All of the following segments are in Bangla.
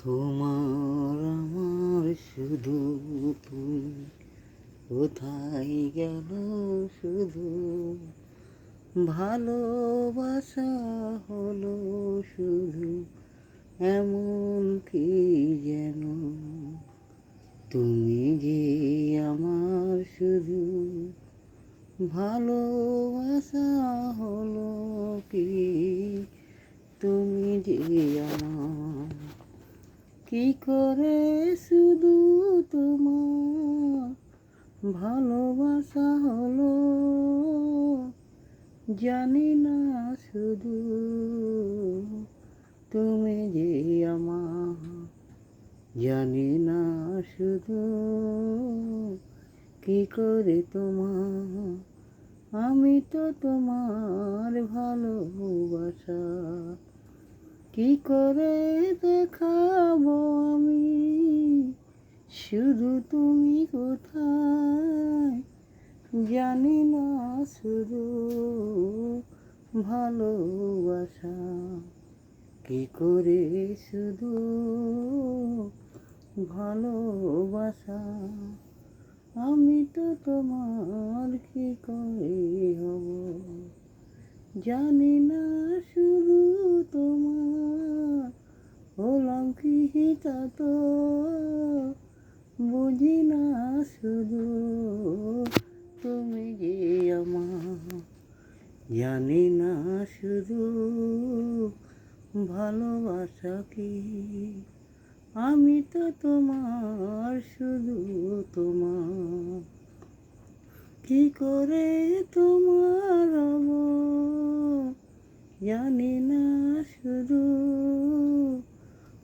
তোমার আমার শুধু তুমি কোথায় গেল শুধু ভালোবাসা হলো শুধু এমন কি যেন তুমি যে আমার শুধু ভালোবাসা হলো কি তুমি যে আমার কি করে শুধু তোমার ভালোবাসা হলো জানি না শুধু তুমি যে আমার জানি না শুধু কি করে তোমার আমি তো তোমার ভালোবাসা কি করে দেখাবো আমি শুধু তুমি কোথায় জানি না শুধু ভালোবাসা কি করে শুধু ভালোবাসা আমি তো তোমার কি করে হব জানি না শুধু তোমার হলাম কি তা তো বুঝি না শুধু তুমি যে আমার জানি না শুধু ভালোবাসা কি আমি তো তোমার শুধু তোমার কি করে তোমার হব জানি না শুধু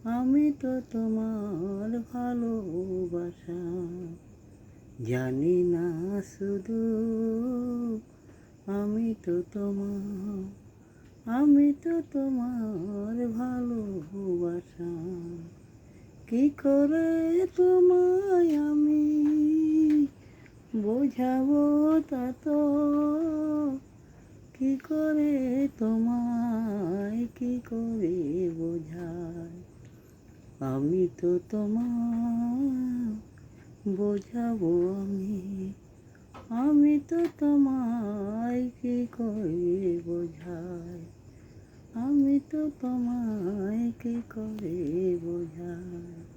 আমি তো তোমার ভালোবাসা জানি না শুধু আমি তো তোমার ভালোবাসা কি করে তোমায় আমি বোঝাবো তা তো কি করে তোমায় কি করে বোঝাই আমি তো তোমার বোঝাবো আমি তো তোমায় কি করে বোঝাই আমি তো তোমায় কি করে বোঝাই।